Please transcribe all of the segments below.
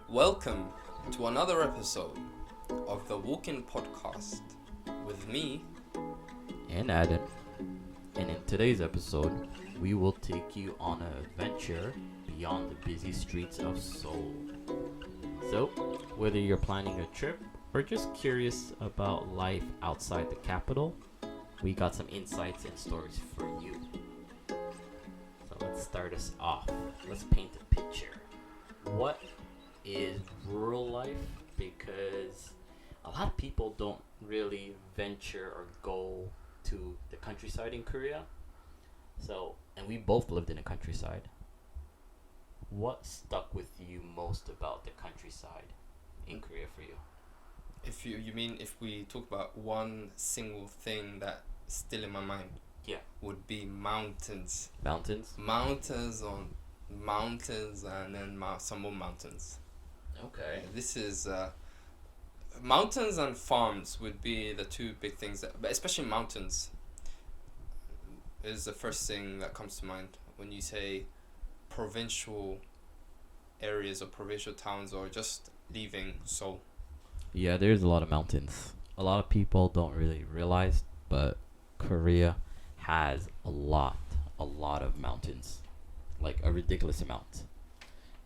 Welcome to another episode of the Walk-In Podcast with me. And Adam. And in today's episode, we will take you on an adventure beyond the busy streets of Seoul. So, whether you're planning a trip or just curious about life outside the capital, we got some insights and stories for you. So let's start us off. Let's paint a picture. What is rural life? Because a lot of people don't really venture or go to the countryside in Korea. So, and we both lived in the countryside. What stuck with you most about the countryside in Korea for you? If you mean if we talk about one single thing that's still in my mind, Yeah. would be mountains. Mountains? Mountains on mountains and then some more mountains. Okay. This is mountains and farms would be the two big things but especially mountains is the first thing that comes to mind when you say provincial areas or provincial towns or just leaving Seoul. Yeah, there's a lot of mountains. A lot of people don't really realize, but Korea has a lot of mountains. Like a ridiculous amount.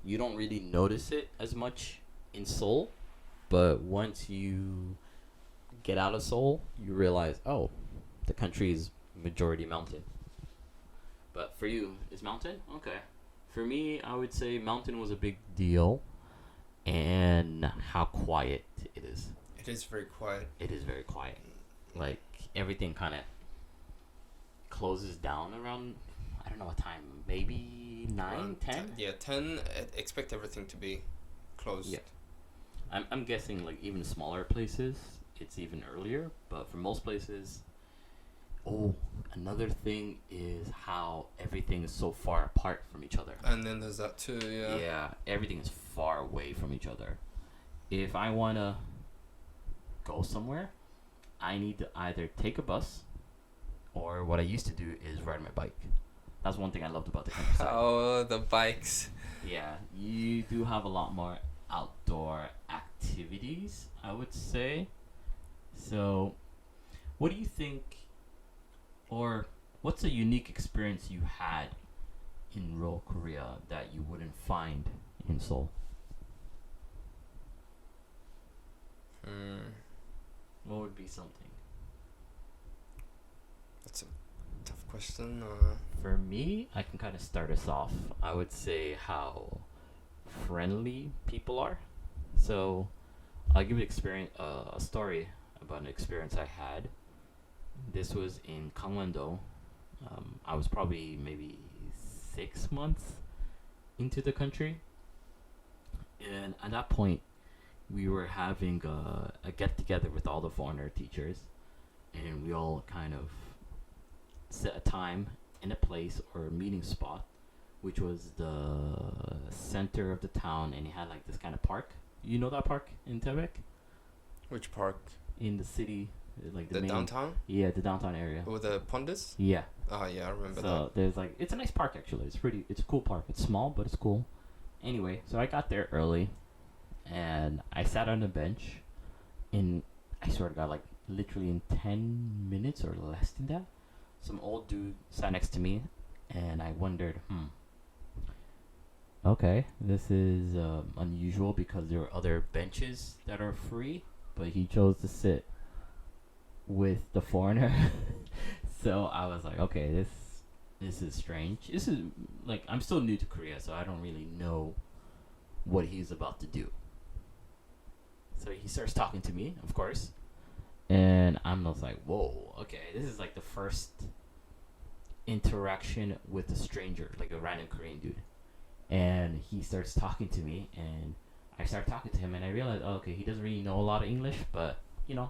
You don't really notice it as much in Seoul, but once you get out of Seoul, you realize, oh, the country is majority mountain. But for you, is mountain? Okay. For me, I would say mountain was a big deal, and how quiet it is. It is very quiet. It is very quiet. Like everything kind of closes down around, I don't know what time, maybe 9, 10? Yeah, 10. Expect everything to be closed. Yeah. I'm guessing like even smaller places, it's even earlier. But for most places, another thing is how everything is so far apart from each other. And then there's that too, yeah. Yeah, everything is far away from each other. If I want to go somewhere, I need to either take a bus, or what I used to do is ride my bike. That's one thing I loved about the countryside. Oh, the bikes. Yeah, you do have a lot more outdoor activities, I would say. So, what do you think, or what's a unique experience you had in rural Korea that you wouldn't find in Seoul? What would be something? That's a tough question. For me, I can kind of start us off. I would say how friendly people are. So, I'll give you a story about an experience I had. This was in Gangwon-do. I was probably maybe 6 months into the country, and at that point, we were having a get together with all the foreigner teachers, and we all kind of set a time in a place or a meeting spot, which was the center of the town, and it had like this kind of park. You know that park in Taebek? Which park? In the city, like The main, downtown? Yeah, the downtown area. With the pondus? Yeah. Oh, yeah, I remember So there's like, it's a nice park actually. It's a cool park. It's small, but it's cool. Anyway, so I got there early, and I sat on a bench, and I swear to God, like literally in 10 minutes or less than that, some old dude sat next to me, and I wondered, okay, this is unusual because there are other benches that are free, but he chose to sit with the foreigner. So I was like, okay, this is strange. This is like, I'm still new to Korea, so I don't really know what he's about to do. So he starts talking to me, of course, and I'm just like, whoa, okay, this is like the first interaction with a stranger, like a random Korean dude. And he starts talking to me, and I start talking to him, and I realize, oh, okay, he doesn't really know a lot of English, but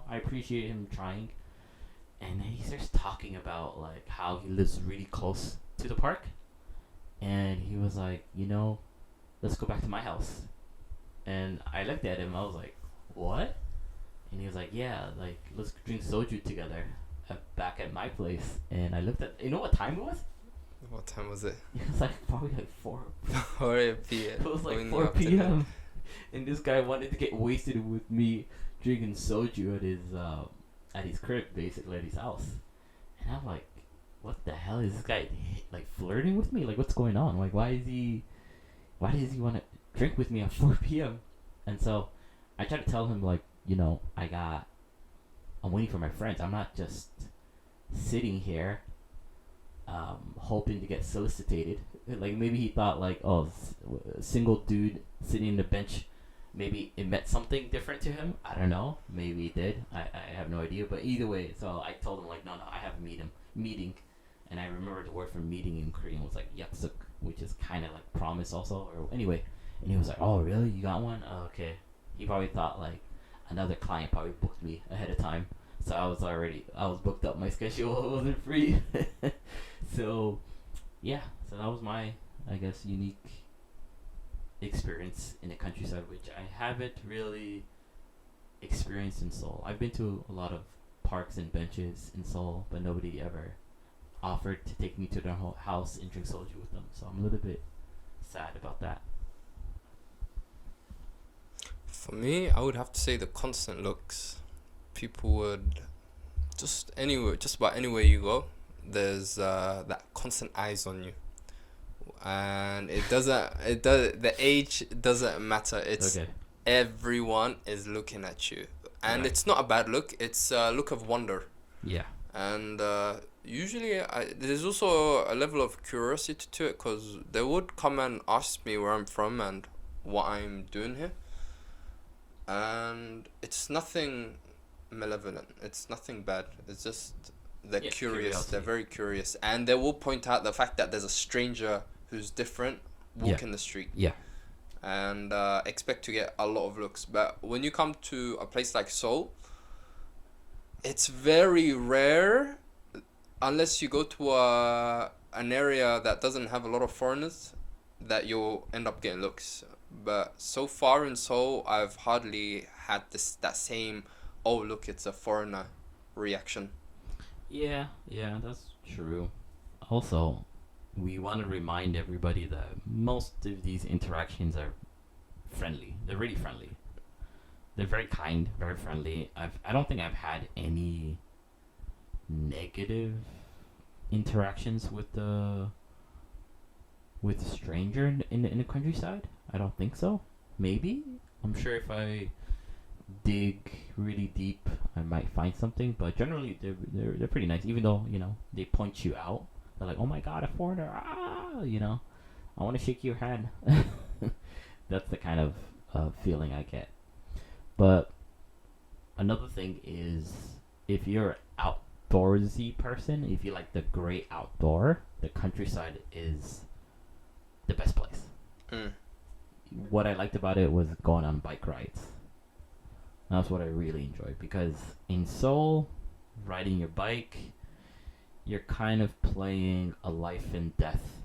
I appreciate him trying. And then he starts talking about like how he lives really close to the park, and he was like, let's go back to my house. And I looked at him, I was like, what? And he was like, yeah, like let's drink soju together back at my place. And I looked at, you know what time it was? What time was it? It was like probably like 4. 4 p.m. It was like in the 4 afternoon. p.m. And this guy wanted to get wasted with me drinking soju at his crib, basically at his house. And I'm like, what the hell is this guy like flirting with me? Like, what's going on? Like, why does he want to drink with me at 4 p.m.? And so I tried to tell him, like, I'm waiting for my friends. I'm not just sitting here hoping to get solicited. Like, maybe he thought, like, oh, single dude sitting in the bench, maybe it meant something different to him. I don't know. Maybe it did. I have no idea. But either way, so I told him, like, no, I have a meeting. And I remember the word for meeting in Korean was, like, yaksuk, which is kind of like promise also. Or anyway, and he was like, oh, really? You got one? Oh, okay. He probably thought, like, another client probably booked me ahead of time. So I was booked up. My schedule wasn't free. So, yeah. So that was my, I guess, unique experience in the countryside, which I haven't really experienced in Seoul. I've been to a lot of parks and benches in Seoul, but nobody ever offered to take me to their whole house and drink soju with them. So I'm a little bit sad about that. For me, I would have to say the constant looks. People would just about anywhere you go, there's that constant eyes on you, and the age doesn't matter. It's Okay. everyone is looking at you, and Right. it's not a bad look. It's a look of wonder, Yeah. and usually there's also a level of curiosity to it, because they would come and ask me where I'm from and what I'm doing here, and it's nothing malevolent, it's nothing bad, it's just they're curious, curiosity. they're very curious, and they will point out the fact that there's a stranger who's different walking the street, Yeah. and expect to get a lot of looks. But when you come to a place like Seoul, it's very rare, unless you go to an area that doesn't have a lot of foreigners, that you'll end up getting looks. But so far in Seoul, I've hardly had that same, oh look, it's a foreigner reaction. Yeah, that's true. Also, we want to remind everybody that most of these interactions are friendly. They're really friendly. They're very kind, very friendly. I don't think I've had any negative interactions with the stranger in the countryside. I don't think so. Maybe. I'm sure if I dig really deep, I might find something. But generally, they're pretty nice. Even though they point you out. They're like, "Oh my God, a foreigner!" I want to shake your hand. That's the kind of feeling I get. But another thing is, if you're an outdoorsy person, if you like the great outdoor, the countryside is the best place. Mm. What I liked about it was going on bike rides. That's what I really enjoyed, because in Seoul, riding your bike, you're kind of playing a life and death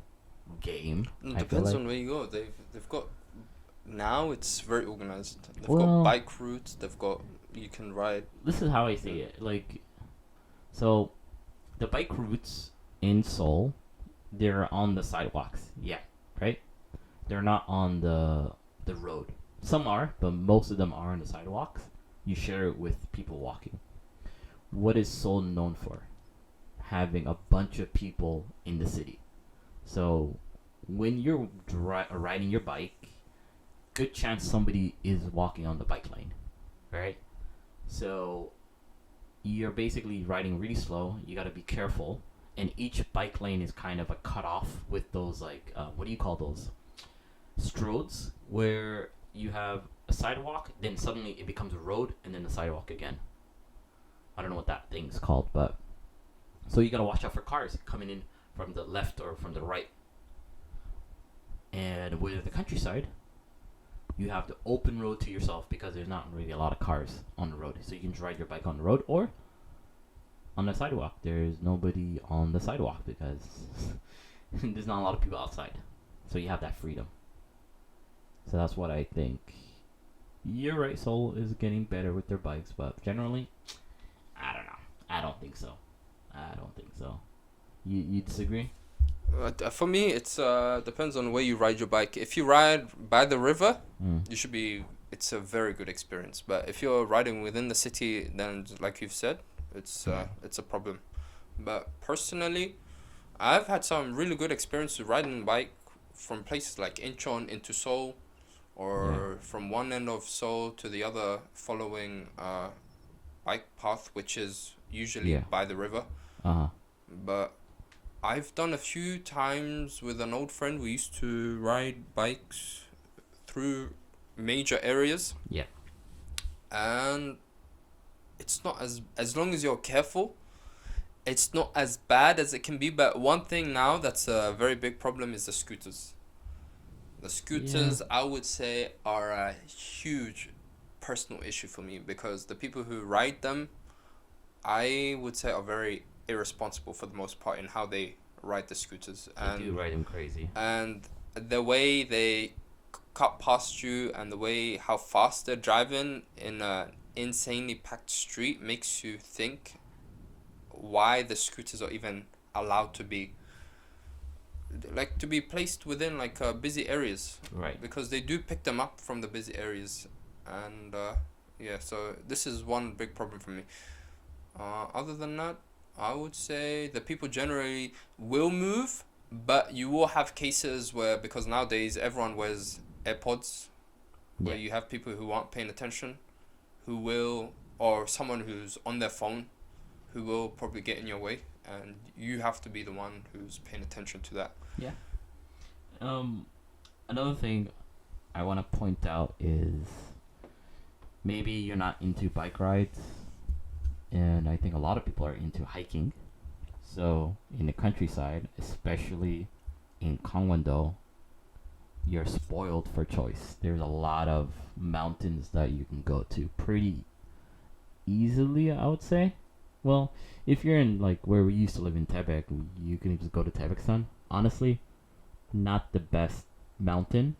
game. It I feel depends like. on where you go. They've got, now it's very organized. They've Well- got bike routes. They've got, you can ride. This is how I see it. Like, so the bike routes in Seoul, they're on the sidewalks. Yeah, right? They're not on the road. Some are, but most of them are on the sidewalks. You share it with people walking. What is Seoul known for? Having a bunch of people in the city. So when you're riding your bike, good chance somebody is walking on the bike lane, right? So you're basically riding really slow. You got to be careful, and each bike lane is kind of a cutoff with those, like, what do you call those? Stroads, where you have a sidewalk, then suddenly it becomes a road, and then the sidewalk again. I don't know what that thing's called, but so you gotta watch out for cars coming in from the left or from the right. And with the countryside, you have the open road to yourself, because there's not really a lot of cars on the road. So you can just ride your bike on the road or on the sidewalk. There's nobody on the sidewalk because there's not a lot of people outside. So you have that freedom. So that's what I think. You're right, Seoul is getting better with their bikes, but generally, I don't know. I don't think so. You disagree? For me, it's depends on where you ride your bike. If you ride by the river, Mm. you should be it's a very good experience. But if you're riding within the city, then like you've said, it's a problem. But personally, I've had some really good experiences riding bike from places like Incheon into Seoul, or from one end of Seoul to the other, following bike path, which is usually Yeah. by the river. Uh-huh. But I've done a few times with an old friend. We used to ride bikes through major areas, Yeah. and it's not as long as you're careful, it's not as bad as it can be. But one thing now that's a very big problem is the scooters. The scooters, I would say, are a huge personal issue for me, because the people who ride them, I would say, are very irresponsible for the most part in how they ride the scooters. They do ride them crazy. And the way they cut past you, and the way how fast they're driving in a insanely packed street, makes you think why the scooters are even allowed to be placed within busy areas, Right. because they do pick them up from the busy areas. And so this is one big problem for me. Other than that, I would say the people generally will move, but you will have cases where, because nowadays everyone wears AirPods, where Yeah. you have people who aren't paying attention, who will, or someone who's on their phone, who will probably get in your way, and you have to be the one who's paying attention to that. Yeah. Another thing I want to point out is maybe you're not into bike rides, and I think a lot of people are into hiking. So in the countryside, especially in Gangwon-do, you're spoiled for choice. There's a lot of mountains that you can go to pretty easily, I would say. Well, if you're in like where we used to live in Taebaek, you can just go to Taebaeksan. Honestly, not the best mountain.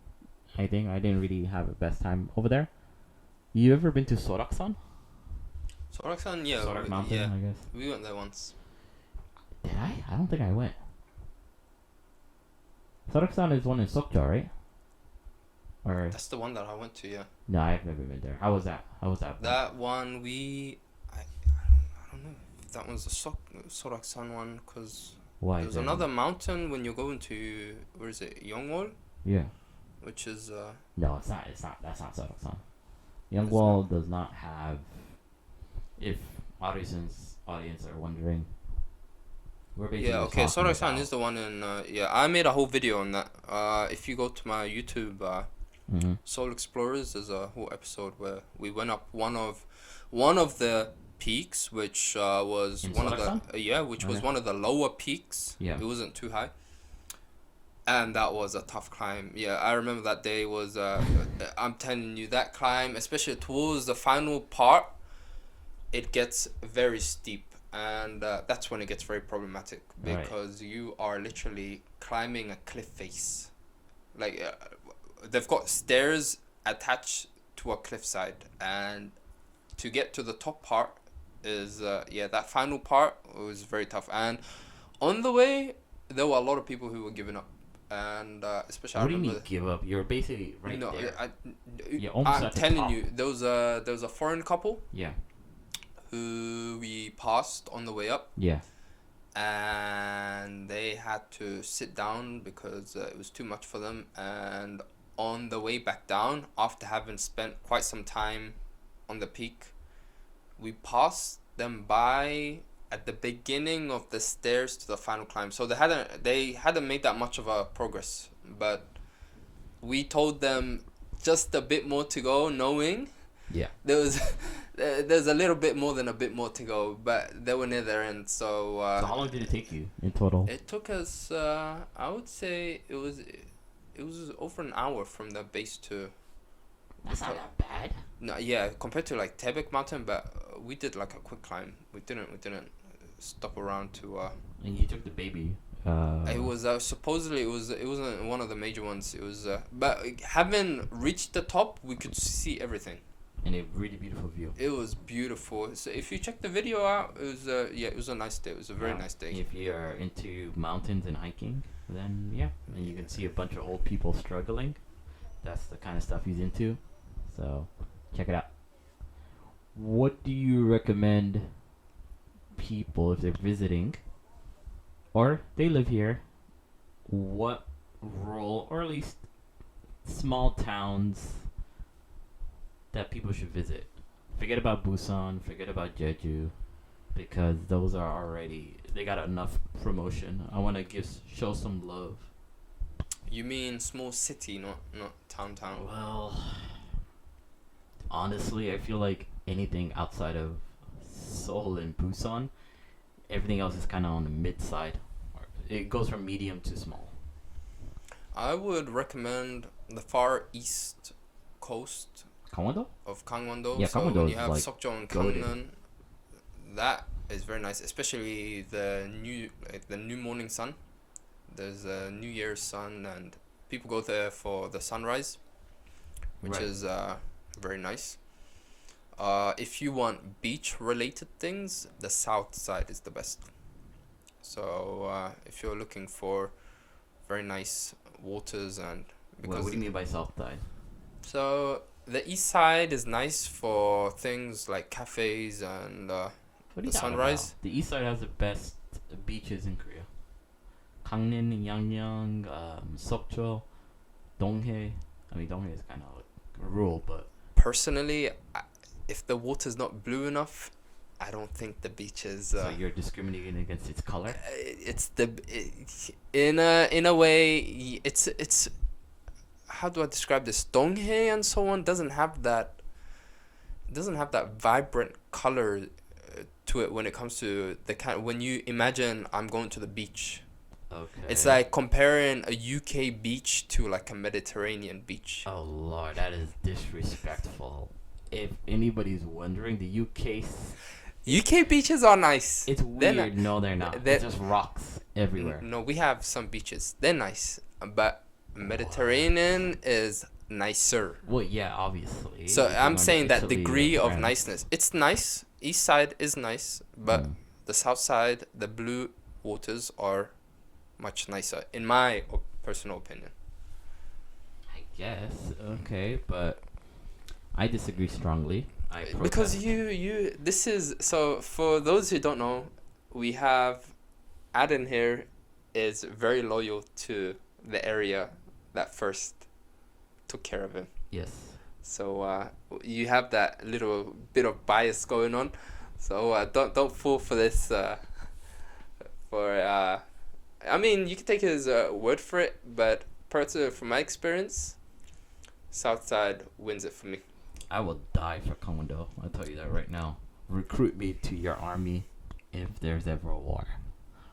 I think I didn't really have a best time over there. You ever been to Soraksan? Soraksan, yeah. Sorak Mountain, yeah. I guess. We went there once. Did I? I don't think I went. Soraksan is one in Sokcho, right? Or That's the one that I went to, yeah. no, I've never been there. How was that? How was that? That one, I don't know if that was the Soraksan one, because Why? there's another mountain when you're going to, where is it, Yongwol? Yeah. Which is, No, it's not. It's not. That's not Soraksan. Youngwall does not have. If audience are wondering, we're basically yeah, okay, talking Soraksan about- is the one in, I made a whole video on that. If you go to my YouTube, Mhm. Soul Explorers, there's a whole episode where we went up one of the peaks, which was In one of Soraksan? the which was Okay. one of the lower peaks. Yeah. It wasn't too high, and that was a tough climb. Yeah, I remember that day was I'm telling you, that climb, especially towards the final part, it gets very steep, and that's when it gets very problematic, Right. because you are literally climbing a cliff face. Like they've got stairs attached to a cliffside, and to get to the top part is that final part was very tough. And on the way, there were a lot of people who were giving up, and especially What do I you remember. mean give up? You're basically right no, there. I, almost I'm at the telling top. you, there was a foreign couple Yeah. who we passed on the way up, Yeah. and they had to sit down because it was too much for them. And on the way back down, after having spent quite some time on the peak, we passed them by at the beginning of the stairs to the final climb. So they hadn't made that much of a progress, but we told them just a bit more to go, knowing Yeah. there's a little bit more than a bit more to go, but they were near their end. So So how long did it take you in total? it took us, I would say it was over an hour from the base to. That's not that bad. No, yeah, compared to like Taebaek Mountain, but we did like a quick climb. We didn't stop around to. And you took the baby. It was supposedly it wasn't one of the major ones. It was but having reached the top, we could see everything. And a really beautiful view. It was beautiful. So if you check the video out, it was it was a nice day. It was a very nice day. If you're into mountains and hiking, then yeah, and you can see a bunch of old people struggling. That's the kind of stuff he's into. So check it out. What do you recommend people if they're visiting or they live here? What rural or at least small towns that people should visit? Forget about Busan, forget about Jeju, because those are already they got enough promotion. I want to show some love. You mean small city, not town. Well, honestly, I feel like anything outside of Seoul and Busan, everything else is kind of on the mid side. It goes from medium to small. I would recommend the far east coast Gangwon-do? of Gangwon-do. Yeah, So Gangwon-do when you is have like Seokjeong and goated. Gangneung, that is very nice, especially the new morning sun. There's a New Year's sun, and people go there for the sunrise, which Right. is very nice. If you want beach-related things, the south side is the best. So if you're looking for very nice waters and What do you mean by south side? so the east side is nice for things like cafes and What are you the talking sunrise. about? The east side has the best beaches in Korea. Gangneung, Yangnyeong, Sokcho, Donghae. I mean, Donghae is kind of like rural, but Personally, if the water's not blue enough, I don't think the beach is. so you're discriminating against its color. It's in a way it's how do I describe this? Donghae and so on doesn't have that vibrant color to it when it comes to the kind when you imagine I'm going to the beach. Okay. It's like comparing a UK beach to like a Mediterranean beach. Oh lord, that is disrespectful. If anybody's wondering, the UK beaches are nice. it's They're weird. No, they're not. they're- It's just rocks everywhere. No, we have some beaches. They're nice, but Mediterranean is nicer. Well, yeah, obviously. So If you're I'm going to saying that Italy degree or of France. niceness. It's nice. East side is nice, but Mm. the south side, the blue waters are much nicer, in my personal opinion. I guess. Okay, but I disagree strongly. I Because protest. this is so for those who don't know, we have Aden here is very loyal to the area that first took care of him. Yes. So you have that little bit of bias going on. So don't fall for this. I mean, you can take his word for it, but from my experience, Southside wins it for me. I will die for Gangwon-do. I'll tell you that right now. Recruit me to your army if there's ever a war.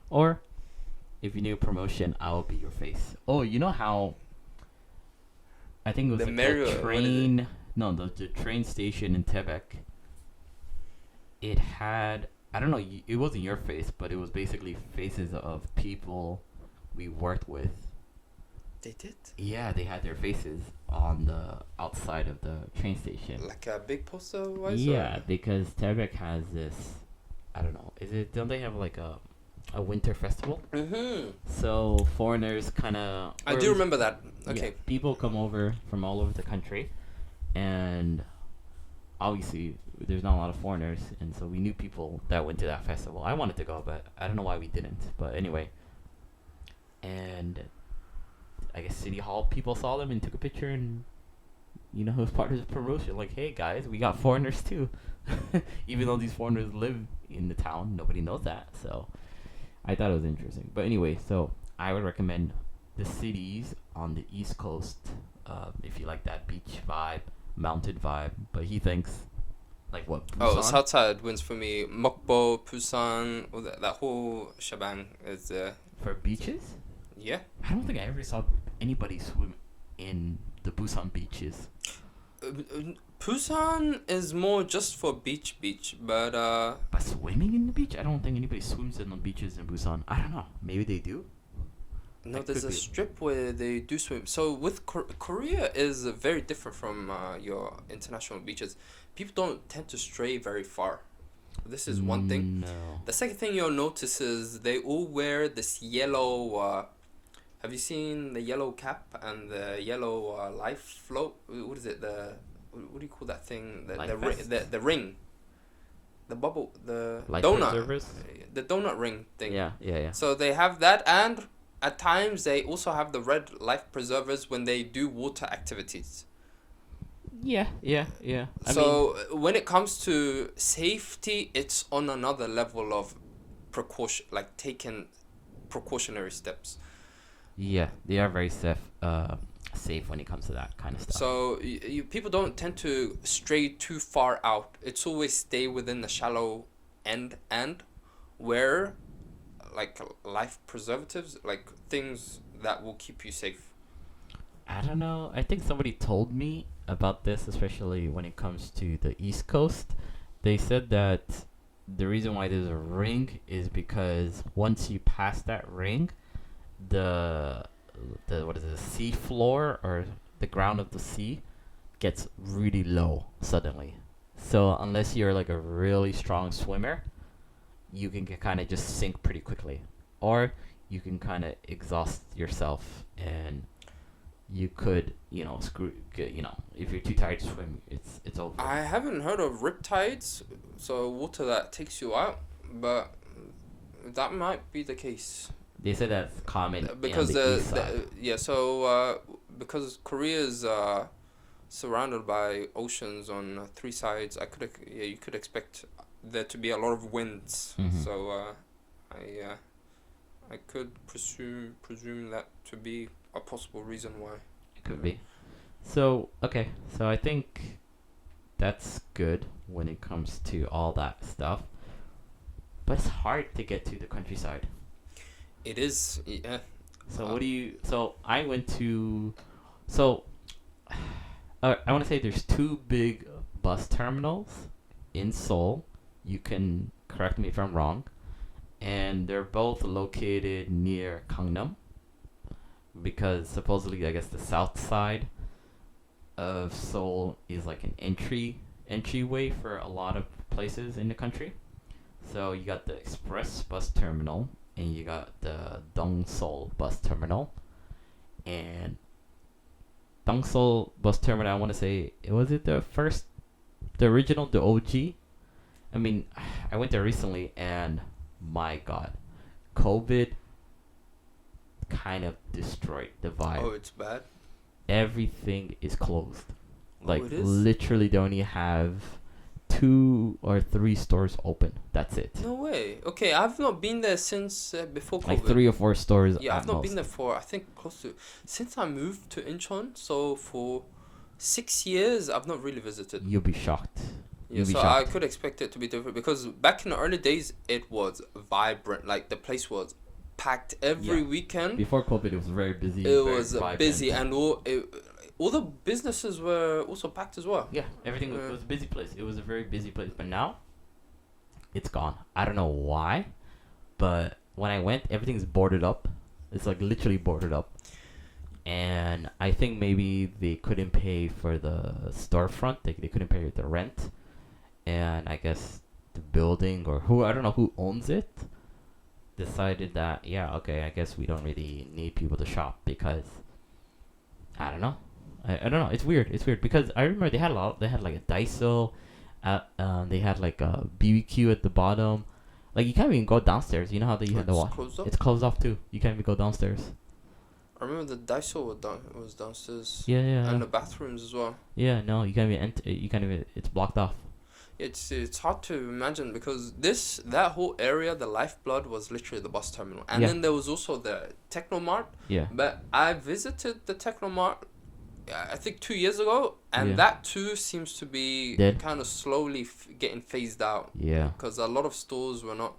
Or if you need a promotion, I'll be your face. Oh, you know how I think it was The like Marriott, the what is it? train the train station in Tebek. It had I don't know, it wasn't your face, but it was basically faces of people we worked with. They did? Yeah, they had their faces on the outside of the train station. Like a big poster wise? Yeah, because Tebek has this. I don't know. Don't they have like a winter festival? Mm-hmm. So foreigners kind of. I do remember that. Yeah, Okay. people come over from all over the country, and obviously there's not a lot of foreigners, and so we knew people that went to that festival. I wanted to go, but I don't know why we didn't. But anyway, and I guess City Hall people saw them and took a picture, and it was part of the promotion. Like, hey guys, we got foreigners too. Even though these foreigners live in the town, nobody knows that. So I thought it was interesting. But anyway, so I would recommend the cities on the East Coast if you like that beach vibe, mountain vibe. But he thinks like what? Oh, Busan? Southside wins for me. Mokpo, Busan, all that whole shebang is For beaches? yeah. I don't think I ever saw anybody swim in the Busan beaches. Busan is more just for beach, but But swimming in the beach? I don't think anybody swims in the beaches in Busan. I don't know. Maybe they do. no, That there's could a be. strip where they do swim. So with Korea is very different from your international beaches. People don't tend to stray very far. This is one thing. No. The second thing you'll notice is they all wear this yellow. Have you seen the yellow cap and the yellow life float? What is it? what do you call that thing? Life The vest? the ring, the bubble, the Life donut, preservers? the donut ring thing. Yeah. So they have that, and at times they also have the red life preservers when they do water activities. Yeah. So when it comes to safety, it's on another level of precaution, like taking precautionary steps. Yeah, they are very safe when it comes to that kind of stuff. So people don't tend to stray too far out. It's always stay within the shallow end and where like life preservatives, like things that will keep you safe. I don't know. I think somebody told me about this, especially when it comes to the East Coast. They said that the reason why there's a ring is because once you pass that ring, the what is it, the sea floor or the ground of the sea gets really low suddenly. So unless you're like a really strong swimmer, you can kind of just sink pretty quickly, or you can kind of exhaust yourself and you could, if you're too tired to swim, it's over. I haven't heard of riptides, so water that takes you out, but that might be the case. They said that's common Because on the east side. because Korea is surrounded by oceans on three sides, you could expect there to be a lot of winds. Mhm. So I could presume that to be a possible reason why. It could be. So okay, so I think that's good when it comes to all that stuff, but it's hard to get to the countryside. It is, yeah. So what do you? So I went to, so I want to say there's two big bus terminals in Seoul. You can correct me if I'm wrong, and they're both located near Gangnam, because supposedly I guess the south side of Seoul is like an entryway for a lot of places in the country. So you got the express bus terminal and you got the Dongseol bus terminal. And Dongseol bus terminal, I want to say, was it the original, the OG? I mean, I went there recently and my God, COVID kind of destroyed the vibe. Oh, it's bad. Everything is closed. Like it is? literally, they only have 2 or 3 stores open. That's it. No way. Okay, I've not been there since before COVID. Like 3 or 4 stores. Yeah, at I've not most. been there for, I think, close to, since I moved to Incheon. So for 6 years, I've not really visited. You'll be shocked. Yeah, You'll be so shocked. I could expect it to be different because back in the early days, it was vibrant. Like the place was packed every Yeah. weekend. Before COVID, it was very busy. It very was vibrant. busy, and all the businesses were also packed as well. Yeah, everything was, it was a busy place. It was a very busy place. But now, it's gone. I don't know why, but when I went, everything's boarded up. It's like literally boarded up. And I think maybe they couldn't pay for the storefront. They couldn't pay the rent. And I guess the building or I don't know who owns it, decided that, yeah, okay, I guess we don't really need people to shop because, I don't know. I don't know. It's weird. It's weird because I remember they had like a Daiso, they had like a BBQ at the bottom. Like you can't even go downstairs. You know how you had to It's walk. closed up? It's closed off too. You can't even go downstairs. I remember the Daiso was downstairs. Yeah. And the bathrooms as well. Yeah, no, you can't even enter. You can't even. It's blocked off. It's hard to imagine because that whole area, the lifeblood, was literally the bus terminal, and Yeah. then there was also the Technomart. Yeah. But I visited the Technomart, I think 2 years ago, and Yeah. that too seems to be Dead. kind of slowly getting phased out Yeah. because a lot of stores were not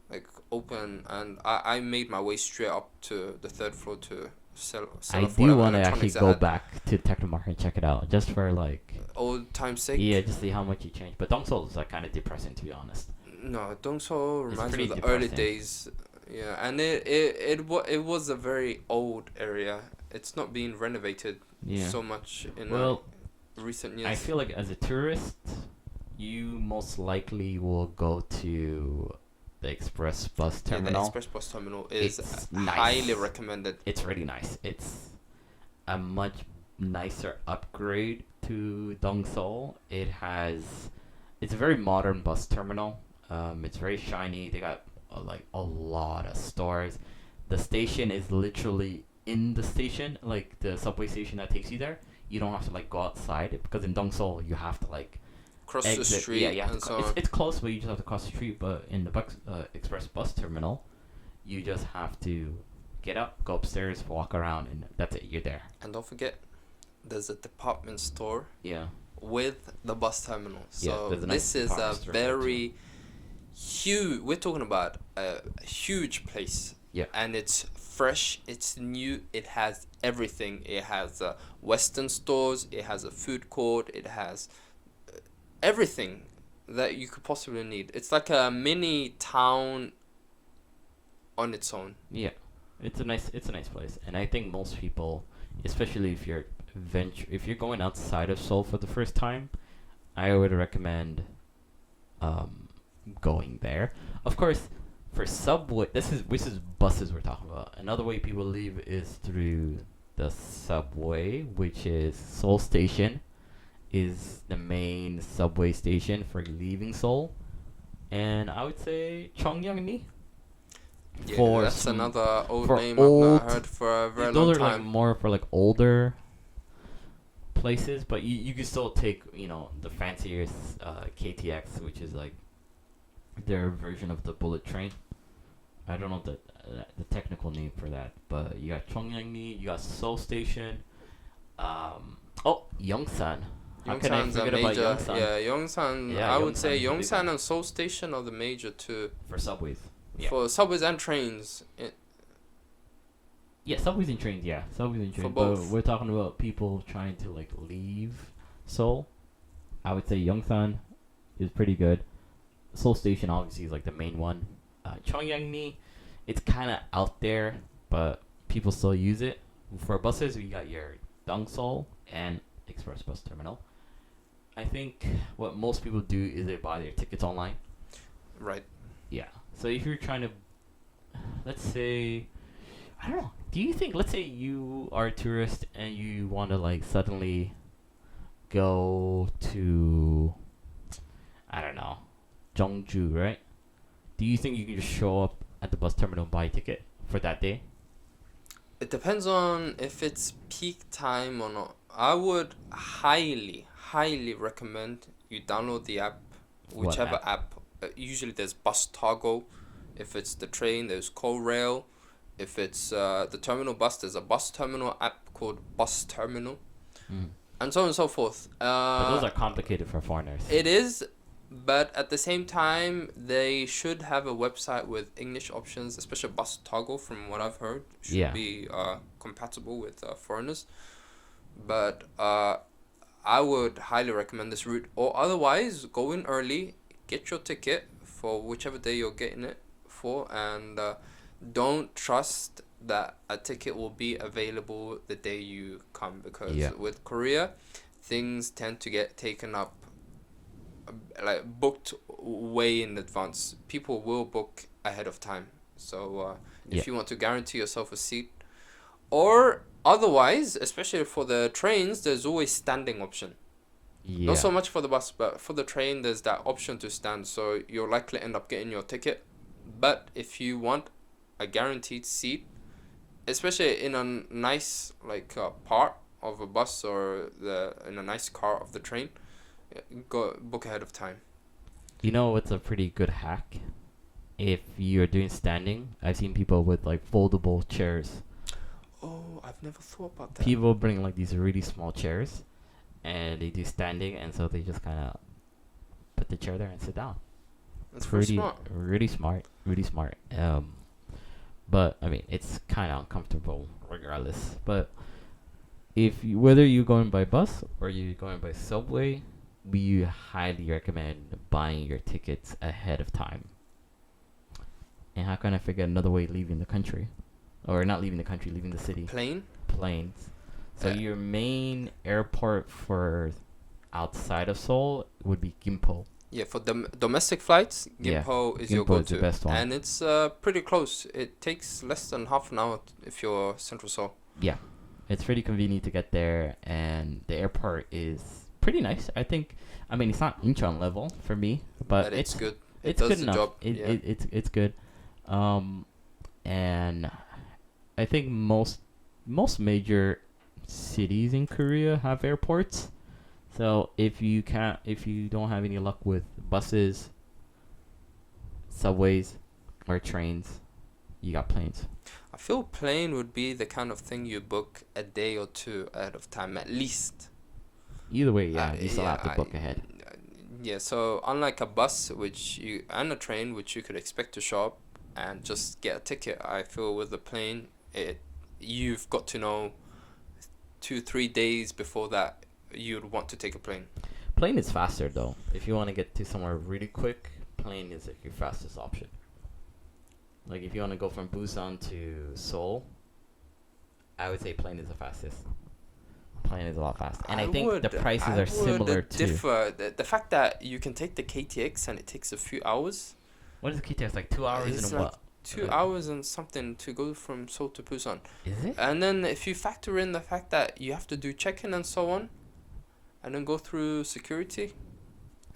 like open, and I made my way straight up to the third floor to sell I off do whatever want to actually electronics I go had. back to Technomart and check it out just for like. Old time's sake. Yeah, just see how much you changed. But Dongseol is like kind of depressing to be honest. No, Dongseol reminds me pretty of the early depressing. days. Yeah, and it was a very old area. It's not being renovated Yeah. so much in Well, recent years. I feel like as a tourist, you most likely will go to the express bus Yeah, the terminal. express bus terminal is It's nice. highly recommended. It's really nice. It's a much nicer upgrade to Dong Seoul, it's a very modern bus terminal. It's very shiny. They got like a lot of stores. The station is literally in the station, like the subway station that takes you there. You don't have to like go outside because in Dong Seoul you have to like Cross exit. the street Yeah, you have and to. so It's, on. it's close, but you just have to cross the street. But in the express bus terminal, you just have to get up, go upstairs, walk around, and that's it. You're there. And don't forget, there's a department store Yeah. with the bus terminal. Yeah, So there's a nice this is a department store there, too. very huge. We're talking about a huge place. Yeah. And it's fresh. It's new. It has everything. It has Western stores. It has a food court. It has everything that you could possibly need. It's like a mini town on its own. Yeah, it's a nice place, and I think most people, especially if you're going outside of Seoul for the first time, I would recommend going there. Of course, for subway, this is buses we're talking about. Another way people leave is through the subway, which is Seoul Station, is the main subway station for leaving Seoul, and I would say Cheongyangni. Yeah, For that's some- another old for name old- I've not heard for a very Those long are like time. more for like older places, but you can still take the fancier KTX, which is like their version of the bullet train. I don't know the technical name for that, but you got Cheongyangni, you got Seoul Station, Yongsan. How can I Yongsan's a forget about major. Yongsan? Yeah, Yongsan. Yeah, I would say Yongsan's a big Yongsan one. and Seoul Station are the major two For subways. Yeah. for subways and trains. Yeah, subways and trains. Yeah, subways and For trains. both. But we're talking about people trying to like leave Seoul. I would say Yongsan is pretty good. Seoul Station obviously is like the main one. Cheongyangni, it's kind of out there, but people still use it. For buses, we got your Dongseol and Express Bus Terminal. I think what most people do is they buy their tickets online. Right. Yeah. So if you're trying to, let's say, I don't know. Do you think, let's say you are a tourist and you want to like suddenly go to, I don't know, Jeongju, right? Do you think you can just show up at the bus terminal and buy a ticket for that day? It depends on if it's peak time or not. I would highly recommend you download the app, What whichever app. Usually there's Bus Toggle. If it's the train, there's CoRail. If it's the terminal bus, there's a bus terminal app called Bus Terminal, and so on and so forth. But those are complicated for foreigners. It is, but at the same time, they should have a website with English options, especially Bus Toggle, from what I've heard, should Yeah. be compatible with foreigners. But I would highly recommend this route. Or otherwise, go in early, get your ticket for whichever day you're getting it for, and don't trust that a ticket will be available the day you come, because Yeah. with Korea, things tend to get taken up, like booked way in advance. People will book ahead of time. So if Yeah. you want to guarantee yourself a seat, or otherwise, especially for the trains, there's always standing option. Yeah. Not so much for the bus, but for the train, there's that option to stand. So you'll likely end up getting your ticket. But if you want a guaranteed seat, especially in a nice part of a bus or in a nice car of the train, go book ahead of time. You know what's a pretty good hack? If you're doing standing, I've seen people with like foldable chairs. Oh, I've never thought about that. People bring like these really small chairs, and they do standing, and so they just kind of put the chair there and sit down. That's pretty smart. Really smart. But I mean, it's kind of uncomfortable regardless. But whether you're going by bus or you're going by subway, we highly recommend buying your tickets ahead of time. And how can I forget another way leaving the country? Or not leaving the country, leaving the city. Plane? Planes. So Yeah. your main airport for outside of Seoul would be Gimpo. Yeah, for domestic flights, Yeah, Gimpo is your Gimpo is the go-to. best one. And it's pretty close. It takes less than half an hour if you're Central Seoul. Yeah. It's pretty convenient to get there, and the airport is pretty nice. I think. I mean, it's not Incheon level for me, but it's good. It it's does good the enough. job. It's good. And I think most major cities in Korea have airports. So if you don't have any luck with buses, subways, or trains, you got planes. I feel plane would be the kind of thing you book a day or two ahead of time at least. Either way, yeah, you still yeah, have to book ahead. Yeah, so unlike a bus, and a train, which you could expect to show up and just get a ticket, I feel with the plane, you've got to know 2-3 days before that you'd want to take a plane. Plane is faster though. If you want to get to somewhere really quick, plane is like your fastest option. Like if you want to go from Busan to Seoul, I would say plane is the fastest. Plane is a lot faster, and I think the prices are similar too. The fact that you can take the KTX and it takes a few hours. What is the KTX, like 2 hours It's and like what? 2 hours and something to go from Seoul to Busan. Is it? And then if you factor in the fact that you have to do check-in and so on, and then go through security,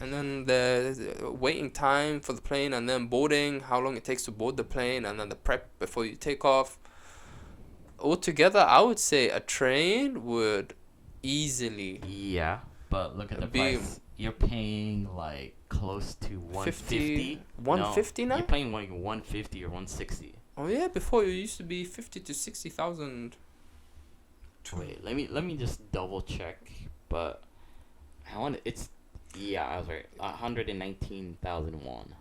and then the waiting time for the plane, and then boarding, how long it takes to board the plane, and then the prep before you take off. Altogether, I would say a train would easily Yeah, but look at the price. You're paying like close to 150. 150 no, now? You're paying like 150 or 160. Oh yeah, before it used to be 50 to 60,000. Wait, let me just double check. But I want it's I was right. 119,000 won.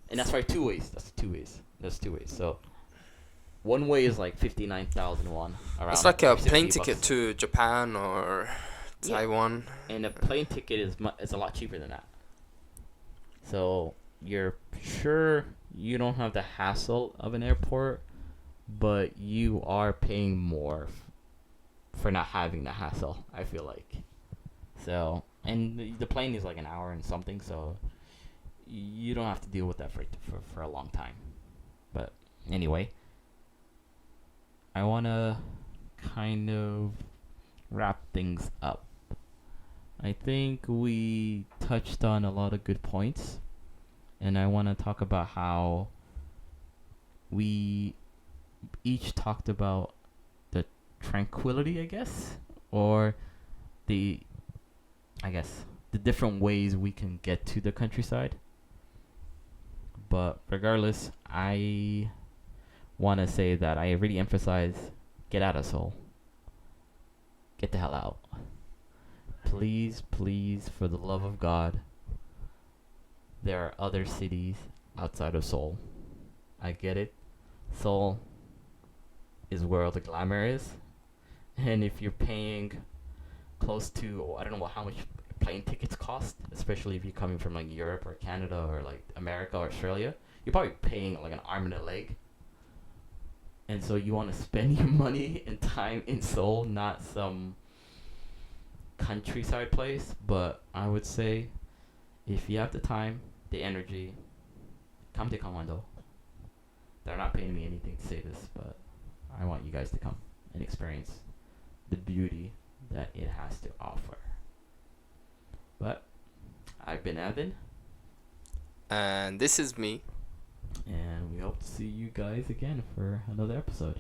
And that's for 2 ways. That's two ways. So one way is like 59,000 won. Around. It's like a plane $60. ticket to Japan or Taiwan. And a plane ticket is a lot cheaper than that. So you're sure you don't have the hassle of an airport, but you are paying more for not having the hassle, I feel like. So, and the plane is like an hour and something, so you don't have to deal with that for a long time. But anyway, I want to kind of wrap things up. I think we touched on a lot of good points, and I want to talk about how we each talked about the tranquility, I guess, or the different ways we can get to the countryside. But regardless, I want to say that I really emphasize get out of Seoul. Get the hell out. Please, please, for the love of God, there are other cities outside of Seoul. I get it. Seoul is where all the glamour is. And if you're paying close to, I don't know how much plane tickets cost, especially if you're coming from like Europe or Canada or like America or Australia, you're probably paying like an arm and a leg. And so you want to spend your money and time in Seoul, not some countryside place. But I would say if you have the time, the energy, come to Gangwon-do. They're not paying me anything to say this, but I want you guys to come and experience the beauty that it has to offer. But I've been Evan. And this is me. And we hope to see you guys again for another episode.